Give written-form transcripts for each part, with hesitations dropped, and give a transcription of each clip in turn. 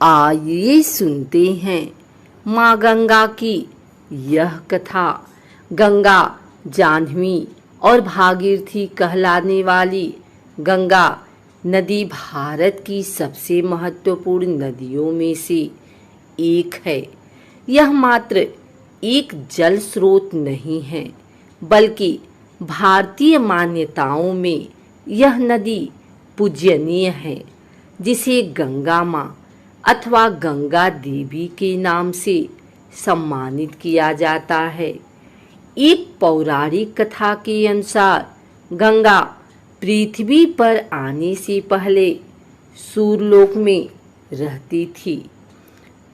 आइए सुनते हैं माँ गंगा की यह कथा। गंगा जाह्नवी और भागीरथी कहलाने वाली गंगा नदी भारत की सबसे महत्वपूर्ण नदियों में से एक है। यह मात्र एक जल स्रोत नहीं है, बल्कि भारतीय मान्यताओं में यह नदी पूजनीय है, जिसे गंगा माँ अथवा गंगा देवी के नाम से सम्मानित किया जाता है। एक पौराणिक कथा के अनुसार गंगा पृथ्वी पर आने से पहले सूर्यलोक में रहती थी।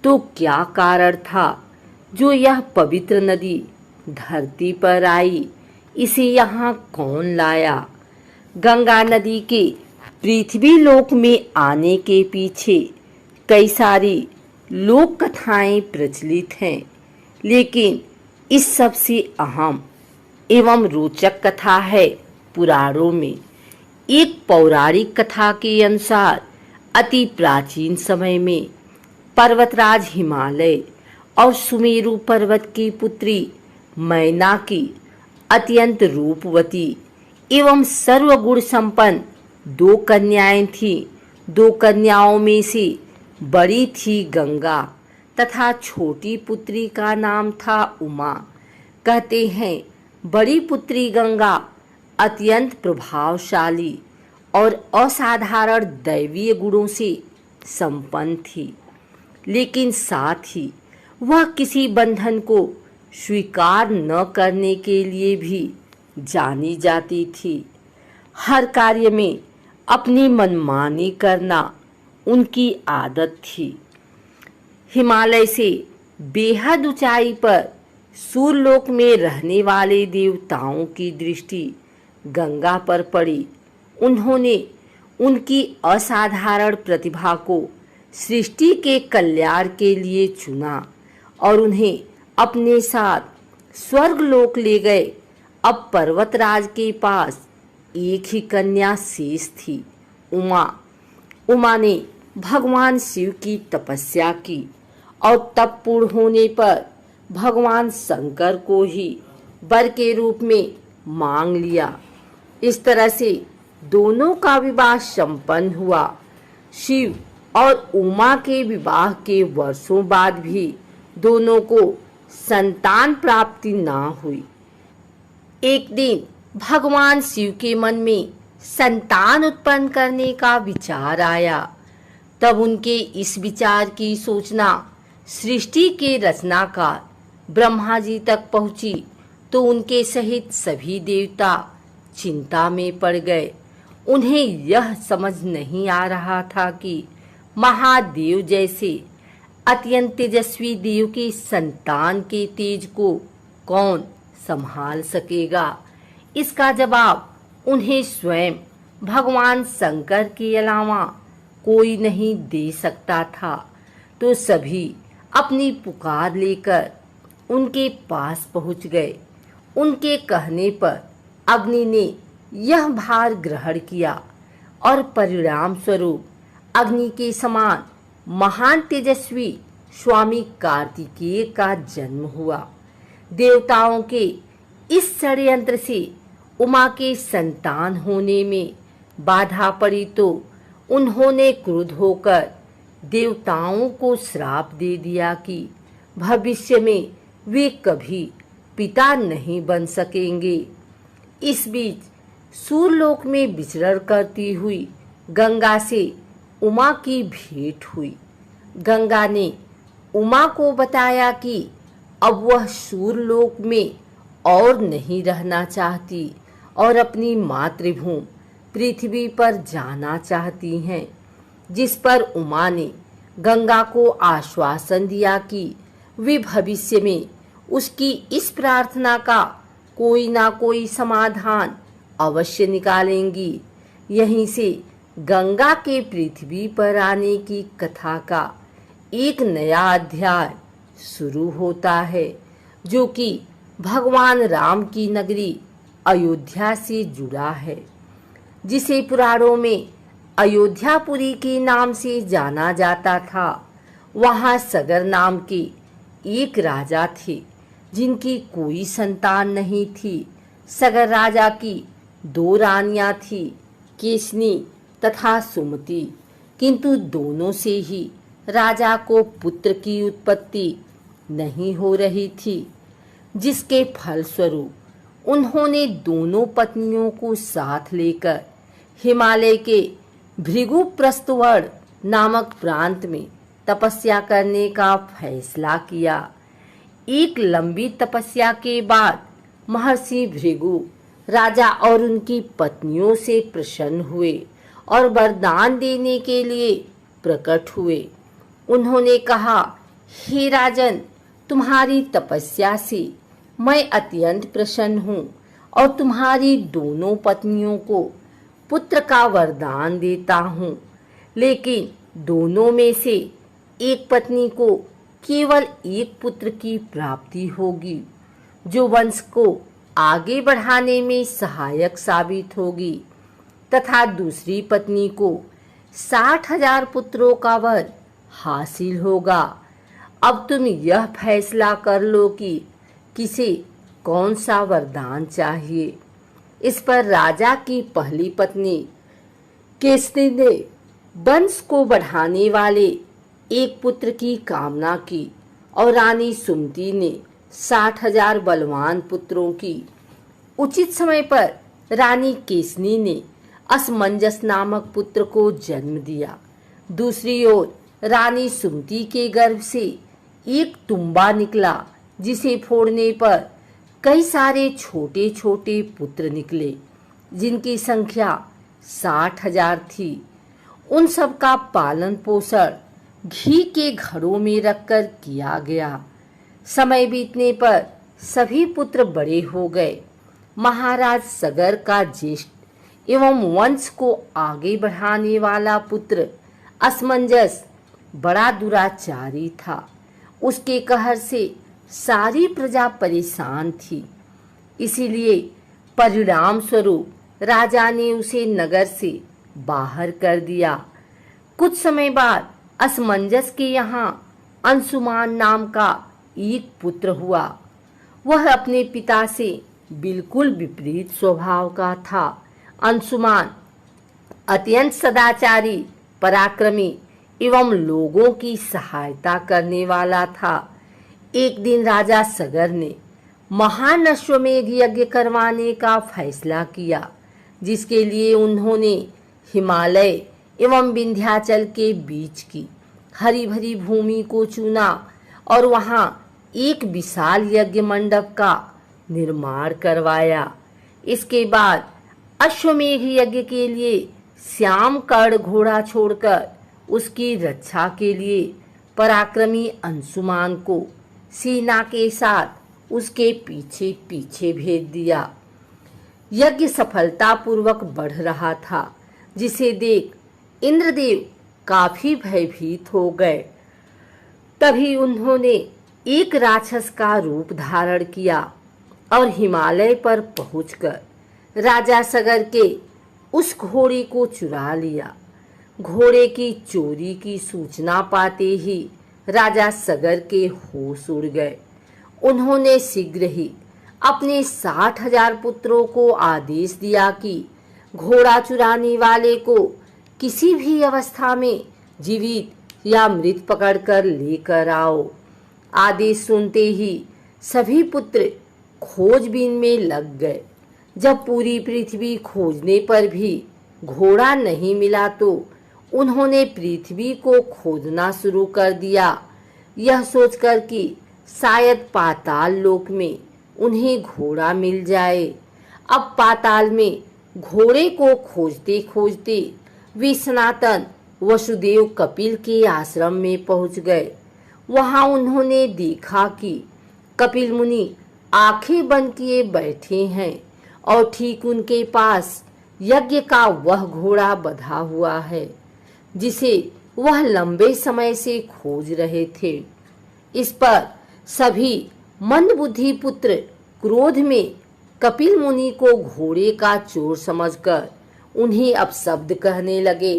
तो क्या कारण था जो यह पवित्र नदी धरती पर आई? इसे यहाँ कौन लाया? गंगा नदी के पृथ्वी लोक में आने के पीछे कई सारी लोक कथाएं प्रचलित हैं, लेकिन इस सबसे अहम एवं रोचक कथा है पुराणों में। एक पौराणिक कथा के अनुसार अति प्राचीन समय में पर्वतराज हिमालय और सुमेरु पर्वत की पुत्री मैना की अत्यंत रूपवती एवं सर्वगुण संपन्न 2 कन्याएं थीं। 2 कन्याओं में से बड़ी थी गंगा तथा छोटी पुत्री का नाम था उमा। कहते हैं बड़ी पुत्री गंगा अत्यंत प्रभावशाली और असाधारण दैवीय गुणों से संपन्न थी, लेकिन साथ ही वह किसी बंधन को स्वीकार न करने के लिए भी जानी जाती थी। हर कार्य में अपनी मनमानी करना उनकी आदत थी। हिमालय से बेहद ऊंचाई पर सूर्यलोक में रहने वाले देवताओं की दृष्टि गंगा पर पड़ी। उन्होंने उनकी असाधारण प्रतिभा को सृष्टि के कल्याण के लिए चुना और उन्हें अपने साथ स्वर्गलोक ले गए। अब पर्वतराज के पास एक ही कन्या शेष थी, उमा। उमा ने भगवान शिव की तपस्या की और तप पूर्ण होने पर भगवान शंकर को ही वर के रूप में मांग लिया। इस तरह से दोनों का विवाह संपन्न हुआ। शिव और उमा के विवाह के वर्षों बाद भी दोनों को संतान प्राप्ति ना हुई। एक दिन भगवान शिव के मन में संतान उत्पन्न करने का विचार आया। तब उनके इस विचार की सूचना सृष्टि के रचनाकार ब्रह्मा जी तक पहुंची तो उनके सहित सभी देवता चिंता में पड़ गए। उन्हें यह समझ नहीं आ रहा था कि महादेव जैसे अत्यंत तेजस्वी देव के संतान के तेज को कौन संभाल सकेगा। इसका जवाब उन्हें स्वयं भगवान शंकर के अलावा कोई नहीं दे सकता था। तो सभी अपनी पुकार लेकर उनके पास पहुंच गए। उनके कहने पर अग्नि ने यह भार ग्रहण किया और परिणाम स्वरूप अग्नि के समान महान तेजस्वी स्वामी कार्तिकेय का जन्म हुआ। देवताओं के इस षड्यंत्र से उमा के संतान होने में बाधा पड़ी तो उन्होंने क्रुद्ध होकर देवताओं को श्राप दे दिया कि भविष्य में वे कभी पिता नहीं बन सकेंगे। इस बीच सूर्यलोक में विचरण करती हुई गंगा से उमा की भेंट हुई। गंगा ने उमा को बताया कि अब वह सूर्यलोक में और नहीं रहना चाहती और अपनी मातृभूमि पृथ्वी पर जाना चाहती हैं, जिस पर उमा ने गंगा को आश्वासन दिया कि वे भविष्य में उसकी इस प्रार्थना का कोई ना कोई समाधान अवश्य निकालेंगी। यहीं से गंगा के पृथ्वी पर आने की कथा का एक नया अध्याय शुरू होता है, जो कि भगवान राम की नगरी अयोध्या से जुड़ा है, जिसे पुराणों में अयोध्यापुरी के नाम से जाना जाता था। वहां सगर नाम के एक राजा थे जिनकी कोई संतान नहीं थी। सगर राजा की दो रानियां थी, केसनी तथा सुमति, किंतु दोनों से ही राजा को पुत्र की उत्पत्ति नहीं हो रही थी, जिसके फलस्वरूप उन्होंने दोनों पत्नियों को साथ लेकर हिमालय के भृगुप्रस्थवर्ण नामक प्रांत में तपस्या करने का फैसला किया। एक लंबी तपस्या के बाद महर्षि भृगु राजा और उनकी पत्नियों से प्रसन्न हुए और वरदान देने के लिए प्रकट हुए। उन्होंने कहा, हे राजन, तुम्हारी तपस्या से मैं अत्यंत प्रसन्न हूँ और तुम्हारी दोनों पत्नियों को पुत्र का वरदान देता हूँ, लेकिन दोनों में से एक पत्नी को केवल एक पुत्र की प्राप्ति होगी, जो वंश को आगे बढ़ाने में सहायक साबित होगी, तथा दूसरी पत्नी को 60,000 पुत्रों का वर हासिल होगा। अब तुम यह फैसला कर लो कि किसे कौन सा वरदान चाहिए। इस पर राजा की पहली पत्नी केसनी ने वंश को बढ़ाने वाले एक पुत्र की कामना की और रानी सुमति ने 60,000 बलवान पुत्रों की। उचित समय पर रानी केसनी ने असमंजस नामक पुत्र को जन्म दिया। दूसरी ओर रानी सुमति के गर्भ से एक तुम्बा निकला, जिसे फोड़ने पर कई सारे छोटे छोटे पुत्र निकले, जिनकी संख्या 60,000 थी। उन सब का पालन पोषण घी के घड़ों में रखकर किया गया। समय बीतने पर सभी पुत्र बड़े हो गए। महाराज सगर का ज्येष्ठ एवं वंश को आगे बढ़ाने वाला पुत्र असमंजस बड़ा दुराचारी था। उसके कहर से सारी प्रजा परेशान थी। इसीलिए परिणाम स्वरूप राजा ने उसे नगर से बाहर कर दिया। कुछ समय बाद असमंजस के यहाँ अंशुमान नाम का एक पुत्र हुआ। वह अपने पिता से बिल्कुल विपरीत स्वभाव का था। अंशुमान अत्यंत सदाचारी, पराक्रमी एवं लोगों की सहायता करने वाला था। एक दिन राजा सगर ने महान अश्वमेध यज्ञ करवाने का फैसला किया, जिसके लिए उन्होंने हिमालय एवं विंध्याचल के बीच की हरी भरी भूमि को चुना और वहां एक विशाल यज्ञ मंडप का निर्माण करवाया। इसके बाद अश्वमेध यज्ञ के लिए श्याम कर्ण घोड़ा छोड़कर उसकी रक्षा के लिए पराक्रमी अंशुमान को सेना के साथ उसके पीछे पीछे भेज दिया। यज्ञ सफलतापूर्वक बढ़ रहा था, जिसे देख इंद्रदेव काफी भयभीत हो गए। तभी उन्होंने एक राक्षस का रूप धारण किया और हिमालय पर पहुंचकर राजा सगर के उस घोड़े को चुरा लिया। घोड़े की चोरी की सूचना पाते ही राजा सगर के होश उड़ गए। उन्होंने शीघ्र ही अपने 60,000 पुत्रों को आदेश दिया कि घोड़ा चुराने वाले को किसी भी अवस्था में जीवित या मृत पकड़कर लेकर आओ। आदेश सुनते ही सभी पुत्र खोजबीन में लग गए। जब पूरी पृथ्वी खोजने पर भी घोड़ा नहीं मिला तो उन्होंने पृथ्वी को खोदना शुरू कर दिया, यह सोचकर कि शायद पाताल लोक में उन्हें घोड़ा मिल जाए। अब पाताल में घोड़े को खोजते खोजते वे सनातन वसुदेव कपिल के आश्रम में पहुंच गए। वहां उन्होंने देखा कि कपिल मुनि आंखें बंद किए बैठे हैं और ठीक उनके पास यज्ञ का वह घोड़ा बंधा हुआ है, जिसे वह लंबे समय से खोज रहे थे। इस पर सभी मंदबुद्धि पुत्र क्रोध में कपिल मुनि को घोड़े का चोर समझकर उन्हें अपशब्द कहने लगे।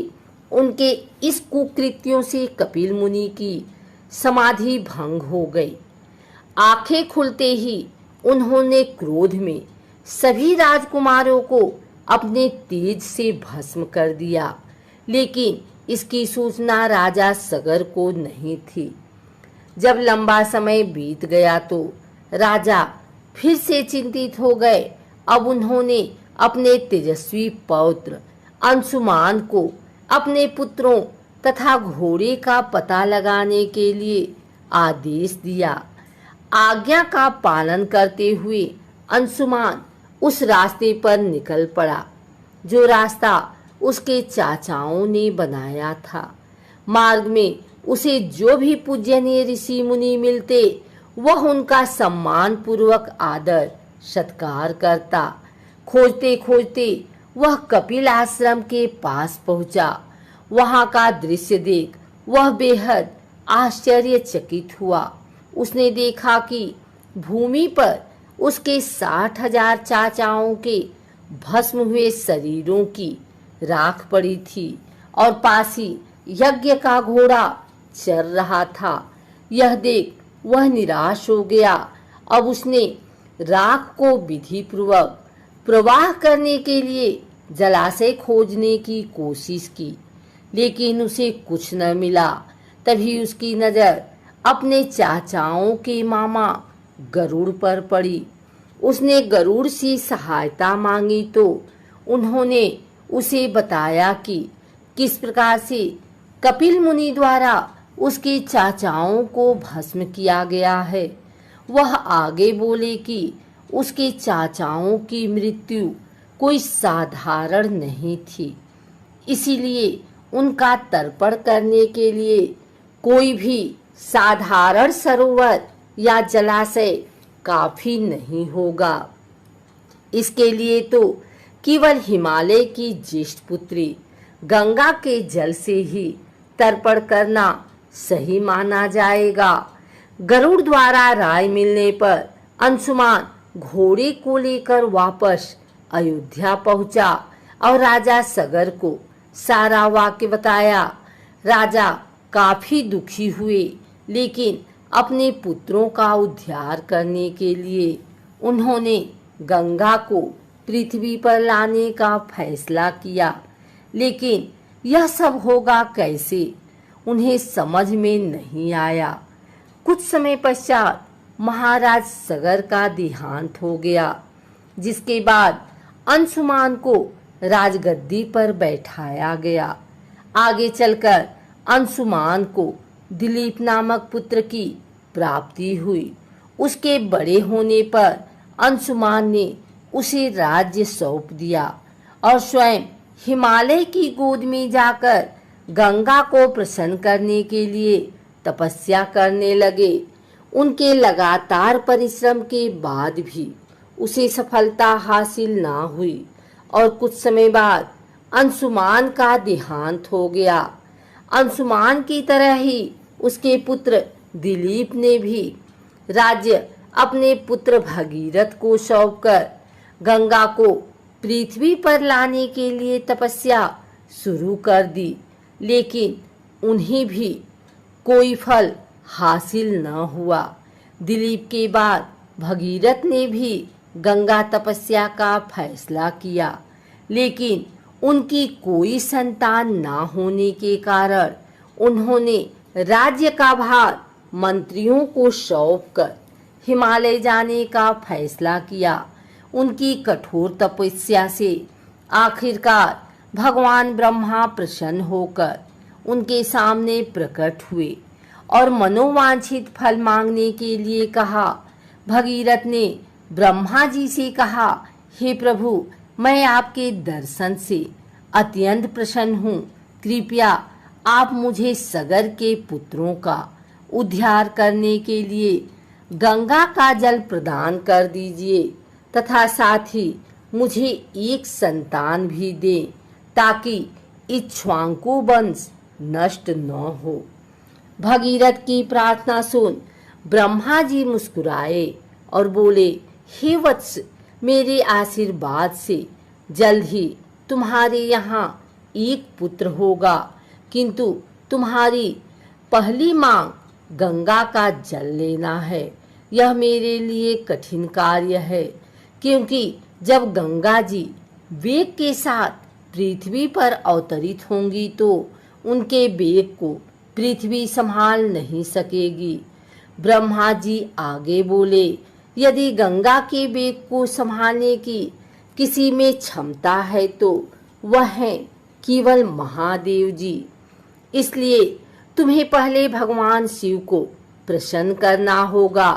उनके इस कुकृत्यों से कपिल मुनि की समाधि भंग हो गई। आंखें खुलते ही उन्होंने क्रोध में सभी राजकुमारों को अपने तेज से भस्म कर दिया, लेकिन इसकी सूचना राजा सगर को नहीं थी। जब लंबा समय बीत गया तो राजा फिर से चिंतित हो गए। अब उन्होंने अपने तेजस्वी पौत्र अंशुमान को अपने पुत्रों तथा घोड़े का पता लगाने के लिए आदेश दिया। आज्ञा का पालन करते हुए अंशुमान उस रास्ते पर निकल पड़ा जो रास्ता उसके चाचाओं ने बनाया था। मार्ग में उसे जो भी पूजनीय ऋषि मुनि मिलते वह उनका सम्मान पूर्वक आदर सत्कार करता। खोजते खोजते वह कपिल आश्रम के पास पहुंचा। वहां का दृश्य देख वह बेहद आश्चर्यचकित हुआ। उसने देखा कि भूमि पर उसके 60,000 चाचाओं के भस्म हुए शरीरों की राख पड़ी थी और पास ही यज्ञ का घोड़ा चल रहा था। यह देख वह निराश हो गया। अब उसने राख को विधि पूर्वक प्रवाह करने के लिए जलाशय खोजने की कोशिश की, लेकिन उसे कुछ न मिला। तभी उसकी नजर अपने चाचाओं के मामा गरुड़ पर पड़ी। उसने गरुड़ से सहायता मांगी तो उन्होंने उसे बताया कि किस प्रकार से कपिल मुनि द्वारा उसके चाचाओं को भस्म किया गया है। वह आगे बोले कि उसके चाचाओं की मृत्यु कोई साधारण नहीं थी, इसीलिए उनका तर्पण करने के लिए कोई भी साधारण सरोवर या जलाशय काफी नहीं होगा। इसके लिए तो केवल हिमालय की ज्येष्ठ पुत्री गंगा के जल से ही तर्पण करना सही माना जाएगा। गरुड़ द्वारा राय मिलने पर अंशुमान घोड़े को लेकर वापस अयोध्या पहुंचा और राजा सगर को सारा वाक्य बताया। राजा काफी दुखी हुए, लेकिन अपने पुत्रों का उद्धार करने के लिए उन्होंने गंगा को पृथ्वी पर लाने का फैसला किया। लेकिन यह सब होगा कैसे, उन्हें समझ में नहीं आया। कुछ समय पश्चात महाराज सगर का देहांत हो गया, जिसके बाद अंशुमान को राजगद्दी पर बैठाया गया। आगे चलकर अंशुमान को दिलीप नामक पुत्र की प्राप्ति हुई। उसके बड़े होने पर अंशुमान ने उसे राज्य सौंप दिया और स्वयं हिमालय की गोद में जाकर गंगा को प्रसन्न करने के लिए तपस्या करने लगे। उनके लगातार परिश्रम के बाद भी उसे सफलता हासिल ना हुई और कुछ समय बाद अंशुमान का देहांत हो गया। अंशुमान की तरह ही उसके पुत्र दिलीप ने भी राज्य अपने पुत्र भगीरथ को सौंपकर गंगा को पृथ्वी पर लाने के लिए तपस्या शुरू कर दी, लेकिन उन्हें भी कोई फल हासिल न हुआ। दिलीप के बाद भगीरथ ने भी गंगा तपस्या का फैसला किया, लेकिन उनकी कोई संतान ना होने के कारण उन्होंने राज्य का भार मंत्रियों को सौंपकर हिमालय जाने का फैसला किया। उनकी कठोर तपस्या से आखिरकार भगवान ब्रह्मा प्रसन्न होकर उनके सामने प्रकट हुए और मनोवांछित फल मांगने के लिए कहा। भगीरथ ने ब्रह्मा जी से कहा, हे प्रभु, मैं आपके दर्शन से अत्यंत प्रसन्न हूँ। कृपया आप मुझे सगर के पुत्रों का उद्धार करने के लिए गंगा का जल प्रदान कर दीजिए तथा साथ ही मुझे एक संतान भी दें, ताकि इक्ष्वाकु वंश नष्ट न हो। भगीरथ की प्रार्थना सुन ब्रह्मा जी मुस्कुराए और बोले, हे वत्स, मेरे आशीर्वाद से जल्द ही तुम्हारे यहाँ एक पुत्र होगा, किंतु तुम्हारी पहली मांग गंगा का जल लेना है। यह मेरे लिए कठिन कार्य है, क्योंकि जब गंगा जी वेग के साथ पृथ्वी पर अवतरित होंगी तो उनके वेग को पृथ्वी संभाल नहीं सकेगी। ब्रह्मा जी आगे बोले, यदि गंगा के वेग को संभालने की किसी में क्षमता है तो वह है केवल महादेव जी। इसलिए तुम्हें पहले भगवान शिव को प्रसन्न करना होगा।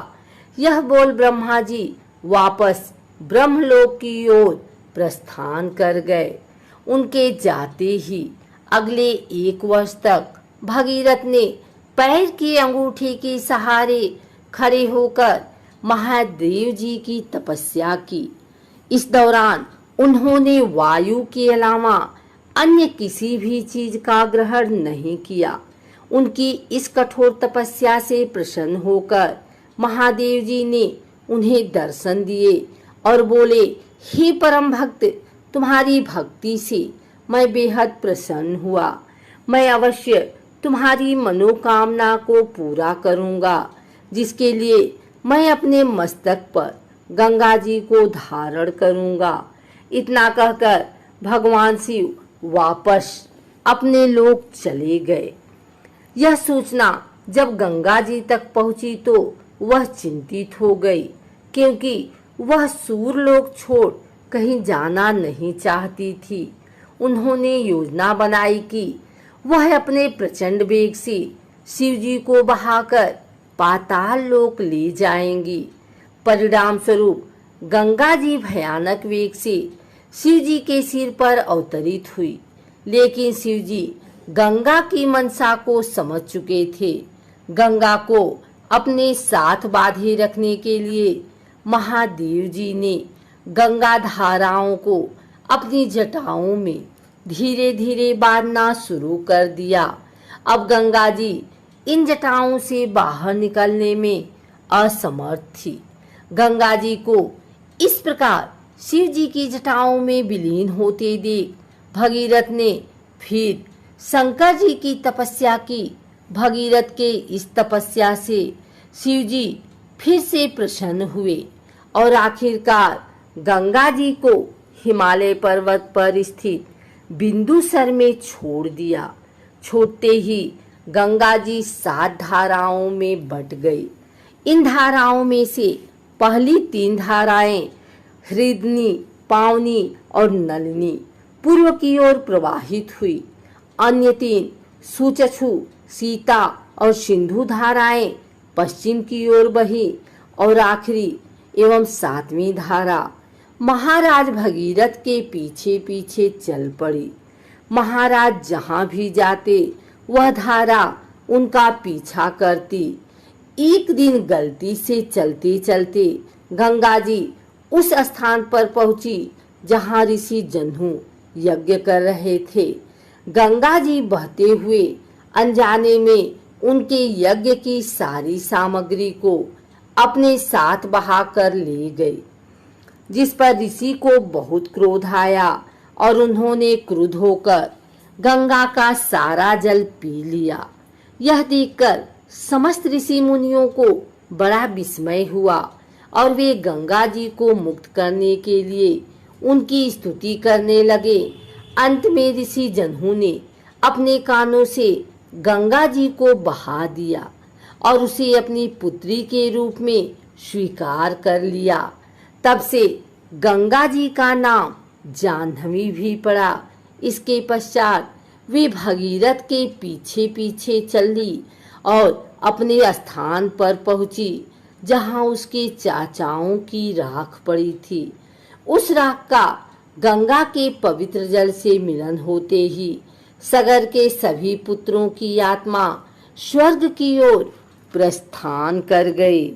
यह बोल ब्रह्मा जी वापस ब्रह्मलोक की ओर प्रस्थान कर गए। उनके जाते ही अगले 1 वर्ष तक भगीरथ ने पैर के अंगूठे के सहारे खड़े होकर महादेव जी की तपस्या की। इस दौरान उन्होंने वायु के अलावा अन्य किसी भी चीज का ग्रहण नहीं किया। उनकी इस कठोर तपस्या से प्रसन्न होकर महादेव जी ने उन्हें दर्शन दिए और बोले, हे परम भक्त, तुम्हारी भक्ति से मैं बेहद प्रसन्न हुआ। मैं अवश्य तुम्हारी मनोकामना को पूरा करूंगा, जिसके लिए मैं अपने मस्तक पर गंगा जी को धारण करूंगा। इतना कहकर भगवान शिव वापस अपने लोक चले गए। यह सूचना जब गंगा जी तक पहुंची तो वह चिंतित हो गई, क्योंकि वह सूरलोक छोड़ कहीं जाना नहीं चाहती थी। उन्होंने योजना बनाई कि वह अपने प्रचंड वेग से शिव जी को बहाकर पाताल लोक ले जाएंगी। परिणाम स्वरूप गंगा जी भयानक वेग से शिव जी के सिर पर अवतरित हुई, लेकिन शिव जी गंगा की मनसा को समझ चुके थे। गंगा को अपने साथ बांधे रखने के लिए महादेव जी ने गंगा धाराओं को अपनी जटाओं में धीरे धीरे बांधना शुरू कर दिया। अब गंगा जी इन जटाओं से बाहर निकलने में असमर्थ थी। गंगा जी को इस प्रकार शिव जी की जटाओं में विलीन होते देख भगीरथ ने फिर शंकर जी की तपस्या की। भगीरथ के इस तपस्या से शिव जी फिर से प्रसन्न हुए और आखिरकार गंगा जी को हिमालय पर्वत पर स्थित बिंदुसर में छोड़ दिया। छोड़ते ही गंगा जी 7 धाराओं में बट गई। इन धाराओं में से पहली 3 धाराएं हृदनी, पावनी और नलिनी पूर्व की ओर प्रवाहित हुई। अन्य 3 सुचक्षु, सीता और सिंधु धाराएं पश्चिम की ओर बही और आखिरी एवं 7वीं धारा महाराज भगीरथ के पीछे पीछे चल पड़ी। महाराज जहां भी जाते वह धारा उनका पीछा करती। एक दिन गलती से चलते चलते गंगा जी उस स्थान पर पहुंची जहां ऋषि जन्हू यज्ञ कर रहे थे। गंगा जी बहते हुए अनजाने में उनके यज्ञ की सारी सामग्री को अपने साथ बहा कर ले गए, जिस पर ऋषि को बहुत क्रोध आया और उन्होंने क्रुद्ध होकर गंगा का सारा जल पी लिया। यह देखकर समस्त ऋषि मुनियों को बड़ा विस्मय हुआ और वे गंगा जी को मुक्त करने के लिए उनकी स्तुति करने लगे। अंत में ऋषि जन्हू ने अपने कानों से गंगा जी को बहा दिया और उसे अपनी पुत्री के रूप में स्वीकार कर लिया। तब से गंगा जी का नाम जाह्नवी भी पड़ा। इसके पश्चात वे भगीरथ के पीछे पीछे चली और अपने स्थान पर पहुंची जहां उसके चाचाओं की राख पड़ी थी। उस राख का गंगा के पवित्र जल से मिलन होते ही सगर के सभी पुत्रों की आत्मा स्वर्ग की ओर प्रस्थान कर गई।